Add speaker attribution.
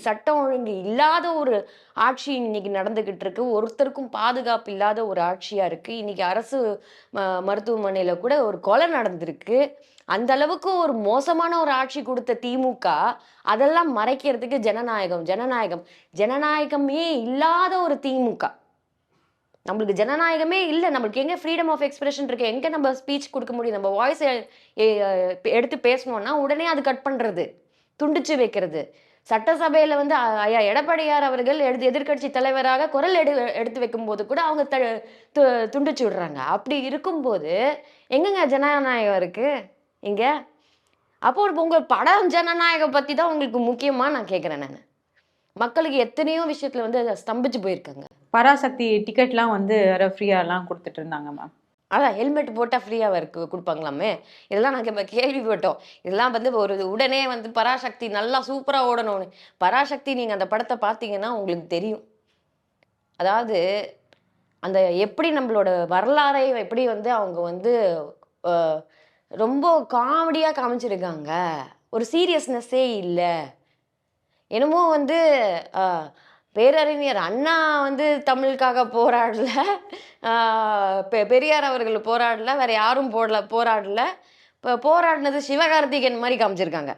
Speaker 1: சட்டம் ஒழுங்கு இல்லாத ஒரு ஆட்சி இன்னைக்கு நடந்துகிட்டு இருக்கு. ஒருத்தருக்கும் பாதுகாப்பு இல்லாத ஒரு ஆட்சியா இருக்கு. இன்னைக்கு அரசு மருத்துவமனையில கூட ஒரு கொலை நடந்திருக்கு. அந்த அளவுக்கு ஒரு மோசமான ஒரு ஆட்சி குடுத்த திமுக, அதெல்லாம் மறைக்கிறதுக்கு ஜனநாயகம், ஜனநாயகம், ஜனநாயகமே இல்லாத ஒரு திமுக. நம்மளுக்கு ஜனநாயகமே இல்ல. நம்மளுக்கு எங்க ஃப்ரீடம் ஆஃப் எக்ஸ்பிரஷன் இருக்கு? எங்க நம்ம ஸ்பீச் குடுக்க முடியும்? நம்ம வாய்ஸ எடுத்து பேசணும்னா, உடனே அது கட் பண்றது. துண்டிச்சு வைக்கிறது. சட்டசபையில வந்து ஐயா எடப்பாடியார் அவர்கள் எதிர்க்கட்சி தலைவராக குரல் எடுத்து வைக்கும்போது கூட அவங்க து துண்டிச்சு விடுறாங்க. அப்படி இருக்கும்போது, எங்கங்க ஜனநாயகம் இருக்கு? இங்க? அப்போ உங்க படம் ஜனநாயகம் பத்தி தான் உங்களுக்கு முக்கியமா நான் கேட்கிறேன் நானு. மக்களுக்கு எத்தனையோ விஷயத்துல வந்து ஸ்தம்பிச்சு போயிருக்காங்க.
Speaker 2: பராசக்தி டிக்கெட்லாம் வந்து ஃப்ரீயாலாம் குடுத்துட்டு இருந்தாங்க மேம்.
Speaker 1: அதான் ஹெல்மெட் போட்டா ஃப்ரீயா குடுப்பாங்களாமே! இதெல்லாம் நாங்க கேள்விப்பட்டோம். இதெல்லாம் வந்து ஒரு உடனே வந்து பராசக்தி நல்லா சூப்பரா ஓடணும்னு. பராசக்தி நீங்க அந்த படத்த பார்த்தீங்கன்னா உங்களுக்கு தெரியும். அதாவது அந்த எப்படி நம்மளோட வரலாறை எப்படி வந்து அவங்க வந்து அ ரொம்ப காமெடியா காமிச்சிருக்காங்க. ஒரு சீரியஸ்னஸ்ஸே இல்ல. என்னமோ வந்து அ பேரறிஞர் அண்ணா வந்து தமிழுக்காக போராடல. ஆ பெரியார் அவர்கள் போராடல. வேற யாரும் போராடல. போராடினது சிவகார்த்திகேயன் மாரி காமிச்சிருக்காங்க.